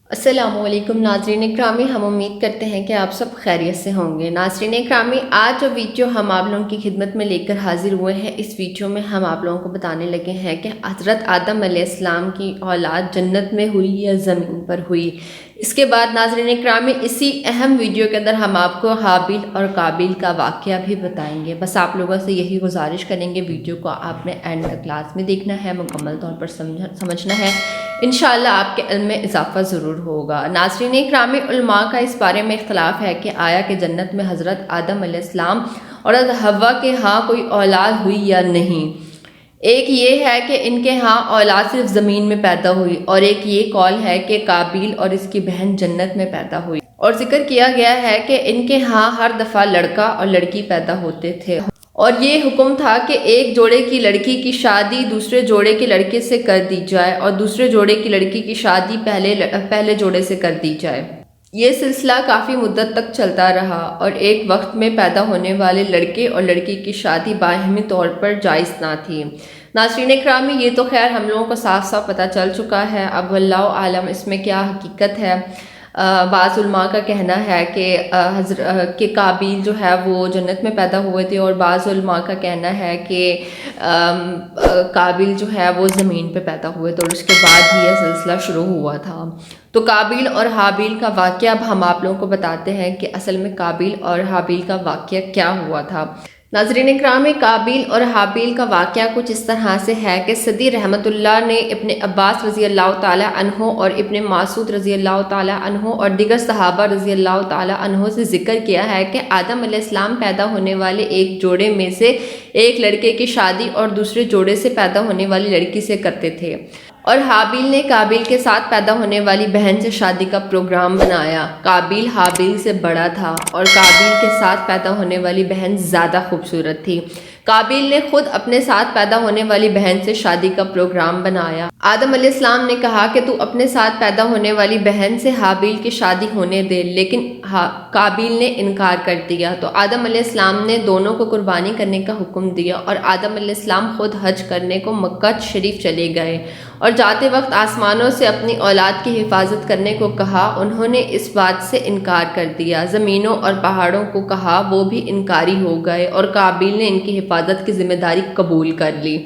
السلام علیکم ناظرین اکرامی، ہم امید کرتے ہیں کہ آپ سب خیریت سے ہوں گے۔ ناظرین اکرامی، آج جو ویڈیو ہم آپ لوگوں کی خدمت میں لے کر حاضر ہوئے ہیں، اس ویڈیو میں ہم آپ لوگوں کو بتانے لگے ہیں کہ حضرت آدم علیہ السلام کی اولاد جنت میں ہوئی یا زمین پر ہوئی۔ اس کے بعد ناظرین اکرامی، اسی اہم ویڈیو کے اندر ہم آپ کو حابیل اور قابیل کا واقعہ بھی بتائیں گے۔ بس آپ لوگوں سے یہی گزارش کریں گے، ویڈیو کو آپ نے اینڈ تک کلاس میں دیکھنا ہے، مکمل طور پر سمجھنا ہے، انشاءاللہ آپ کے علم میں اضافہ ضرور ہوگا۔ ناظرین اکرامی، علماء کا اس بارے میں اختلاف ہے کہ آیا کہ جنت میں حضرت آدم علیہ السلام اور حضرت حوا کے ہاں کوئی اولاد ہوئی یا نہیں۔ ایک یہ ہے کہ ان کے ہاں اولاد صرف زمین میں پیدا ہوئی، اور ایک یہ قول ہے کہ قابیل اور اس کی بہن جنت میں پیدا ہوئی، اور ذکر کیا گیا ہے کہ ان کے ہاں ہر دفعہ لڑکا اور لڑکی پیدا ہوتے تھے، اور یہ حکم تھا کہ ایک جوڑے کی لڑکی کی شادی دوسرے جوڑے کے لڑکے سے کر دی جائے، اور دوسرے جوڑے کی لڑکی کی شادی پہلے جوڑے سے کر دی جائے۔ یہ سلسلہ کافی مدت تک چلتا رہا، اور ایک وقت میں پیدا ہونے والے لڑکے اور لڑکی کی شادی باہمی طور پر جائز نہ تھی۔ ناظرین اکرامی، یہ تو خیر ہم لوگوں کو صاف صاف پتہ چل چکا ہے، اب واللہ عالم اس میں کیا حقیقت ہے۔ بعض علماء کا کہنا ہے کہ قابیل جو ہے وہ جنت میں پیدا ہوئے تھے، اور بعض علماء کا کہنا ہے کہ قابیل جو ہے وہ زمین پہ پیدا ہوئے تھے، اور اس کے بعد ہی یہ سلسلہ شروع ہوا تھا۔ تو قابیل اور حابیل کا واقعہ اب ہم آپ لوگوں کو بتاتے ہیں کہ اصل میں قابیل اور حابیل کا واقعہ کیا ہوا تھا۔ ناظرین اکرامی، قابیل اور حابیل کا واقعہ کچھ اس طرح سے ہے کہ صدی رحمۃ اللہ نے ابن عباس رضی اللہ تعالی عنہ اور ابن مسعود رضی اللہ تعالی عنہ اور دیگر صحابہ رضی اللہ تعالی عنہ سے ذکر کیا ہے کہ آدم علیہ السلام پیدا ہونے والے ایک جوڑے میں سے ایک لڑکے کی شادی اور دوسرے جوڑے سے پیدا ہونے والی لڑکی سے کرتے تھے، اور حابیل نے قابیل کے ساتھ پیدا ہونے والی بہن سے شادی کا پروگرام بنایا۔ قابیل حابیل سے بڑا تھا، اور قابیل کے ساتھ پیدا ہونے والی بہن زیادہ خوبصورت تھی۔ قابیل نے خود اپنے ساتھ پیدا ہونے والی بہن سے شادی کا پروگرام بنایا۔ آدم علیہ السلام نے کہا کہ تو اپنے ساتھ پیدا ہونے والی بہن سے حابیل کی شادی ہونے دے، لیکن قابیل نے انکار کر دیا۔ تو آدم علیہ السلام نے دونوں کو قربانی کرنے کا حکم دیا، اور آدم علیہ السلام خود حج کرنے کو مکہ شریف چلے گئے، اور جاتے وقت آسمانوں سے اپنی اولاد کی حفاظت کرنے کو کہا، انہوں نے اس بات سے انکار کر دیا۔ زمینوں اور پہاڑوں کو کہا، وہ بھی انکاری ہو گئے، اور قابیل نے ان کی حفاظت کی ذمہ داری قبول کر لی۔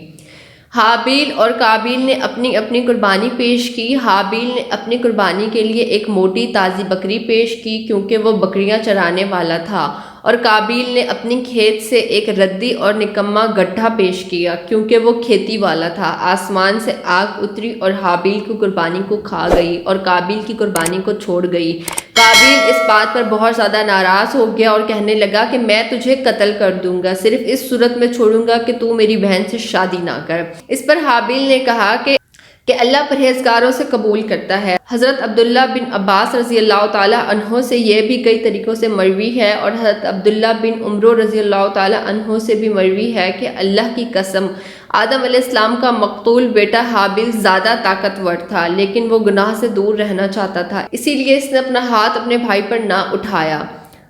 حابیل اور قابیل نے اپنی اپنی قربانی پیش کی۔ حابیل نے اپنی قربانی کے لیے ایک موٹی تازی بکری پیش کی، کیونکہ وہ بکریاں چرانے والا تھا، اور قابیل نے اپنی کھیت سے ایک ردی اور نکما گڈھا پیش کیا، کیونکہ وہ کھیتی والا تھا۔ آسمان سے آگ اتری اور حابیل کی قربانی کو کھا گئی، اور قابیل کی قربانی کو چھوڑ گئی۔ قابیل اس بات پر بہت زیادہ ناراض ہو گیا، اور کہنے لگا کہ میں تجھے قتل کر دوں گا، صرف اس صورت میں چھوڑوں گا کہ تو میری بہن سے شادی نہ کر۔ اس پر حابیل نے کہا کہ اللہ پرہیزگاروں سے قبول کرتا ہے۔ حضرت عبداللہ بن عباس رضی اللہ تعالی عنہ سے یہ بھی کئی طریقوں سے مروی ہے، اور حضرت عبداللہ بن عمر رضی اللہ تعالی عنہ سے بھی مروی ہے کہ اللہ کی قسم، آدم علیہ السلام کا مقتول بیٹا حابیل زیادہ طاقتور تھا، لیکن وہ گناہ سے دور رہنا چاہتا تھا، اسی لیے اس نے اپنا ہاتھ اپنے بھائی پر نہ اٹھایا۔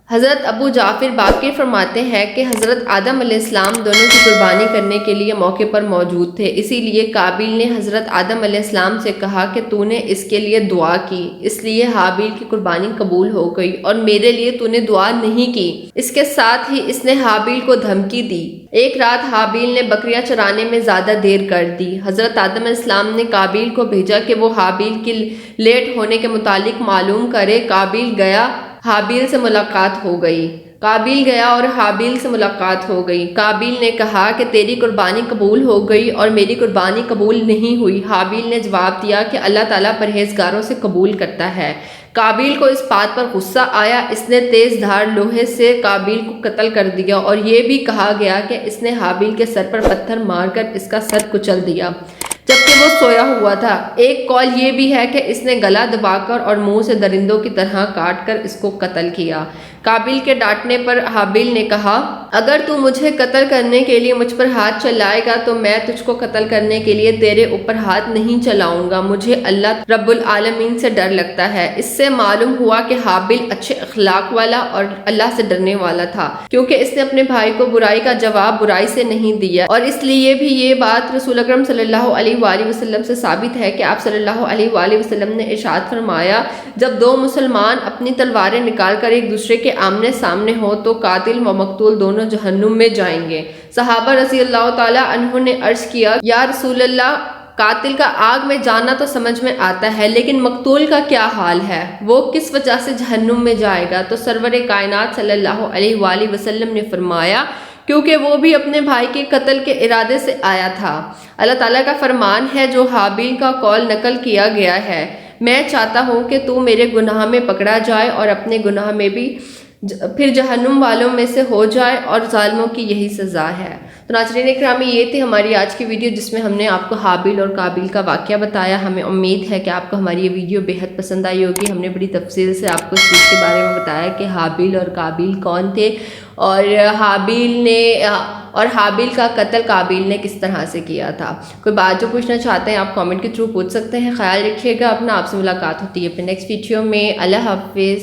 حضرت ابو جعفر باقر فرماتے ہیں کہ حضرت آدم علیہ السلام دونوں کی قربانی کرنے کے لیے موقع پر موجود تھے، اسی لیے قابیل نے حضرت آدم علیہ السلام سے کہا کہ تو نے اس کے لیے دعا کی، اس لیے حابیل کی قربانی قبول ہو گئی، اور میرے لیے تو نے دعا نہیں کی۔ اس کے ساتھ ہی اس نے حابیل کو دھمکی دی۔ ایک رات حابیل نے بکریاں چرانے میں زیادہ دیر کر دی۔ حضرت آدم علیہ السلام نے قابیل کو بھیجا کہ وہ حابیل کی لیٹ ہونے کے متعلق معلوم کرے۔ قابیل گیا، حابیل سے ملاقات ہو گئی۔ قابیل گیا اور حابیل سے ملاقات ہو گئی۔ قابیل نے کہا کہ تیری قربانی قبول ہو گئی، اور میری قربانی قبول نہیں ہوئی۔ حابیل نے جواب دیا کہ اللہ تعالیٰ پرہیزگاروں سے قبول کرتا ہے۔ قابیل کو اس بات پر غصہ آیا، اس نے تیز دھار لوہے سے قابیل کو قتل کر دیا، اور یہ بھی کہا گیا کہ اس نے حابیل کے سر پر پتھر مار کر اس کا سر کچل دیا جبکہ وہ سویا ہوا تھا۔ ایک قول یہ بھی ہے کہ اس نے گلا دبا کر اور منہ سے درندوں کی طرح کاٹ کر اس کو قتل کیا۔ قابیل کے ڈانٹنے پر حابیل نے کہا اگر تو مجھے قتل کرنے کے لیے مجھ پر ہاتھ چلائے گا تو میں تجھ کو قتل کرنے کے لیے تیرے اوپر ہاتھ نہیں چلاؤں گا، مجھے اللہ رب العالمین سے ڈر لگتا ہے۔ اس سے معلوم ہوا کہ حابیل اچھے اخلاق والا اور اللہ سے ڈرنے والا تھا، کیونکہ اس نے اپنے بھائی کو برائی کا جواب برائی سے نہیں دیا، اور اس لیے بھی یہ بات رسول اکرم صلی اللہ علیہ وآلہ وسلم سے ثابت ہے کہ آپ صلی اللہ علیہ وآلہ وسلم نے ارشاد فرمایا جب دو مسلمان اپنی تلواریں نکال کر ایک دوسرے کے آمنے سامنے ہو تو قاتل و مقتول دونوں جہنم میں جائیں گے۔ صحابہ رضی اللہ تعالی عنہ نے عرض کیا یا رسول اللہ، قاتل کا آگ میں جانا تو سمجھ میں آتا ہے، لیکن مقتول کا کیا حال ہے، وہ کس وجہ سے جہنم میں جائے گا؟ تو سرور کائنات صلی اللہ علیہ وآلہ وسلم نے فرمایا کیونکہ وہ بھی اپنے بھائی کے قتل کے ارادے سے آیا تھا۔ اللہ تعالیٰ کا فرمان ہے جو حابیل کا قول نقل کیا گیا ہے، میں چاہتا ہوں کہ تو میرے گناہ میں پکڑا جائے اور اپنے گناہ میں بھی پھر جہنم والوں میں سے ہو جائے، اور ظالموں کی یہی سزا ہے۔ تو ناظرین اکرامی، یہ تھی ہماری آج کی ویڈیو جس میں ہم نے آپ کو حابیل اور قابیل کا واقعہ بتایا۔ ہمیں امید ہے کہ آپ کو ہماری یہ ویڈیو بہت پسند آئی ہوگی۔ ہم نے بڑی تفصیل سے آپ کو اس چیز کے بارے میں بتایا کہ حابیل اور قابیل کون تھے، اور حابیل کا قتل قابیل نے کس طرح سے کیا تھا۔ کوئی بات جو پوچھنا چاہتے ہیں آپ کامنٹ کے تھرو پوچھ سکتے ہیں۔ خیال رکھیے گا اپنا، آپ سے ملاقات ہوتی ہے اپنے نیکسٹ ویڈیو میں۔ اللہ حافظ۔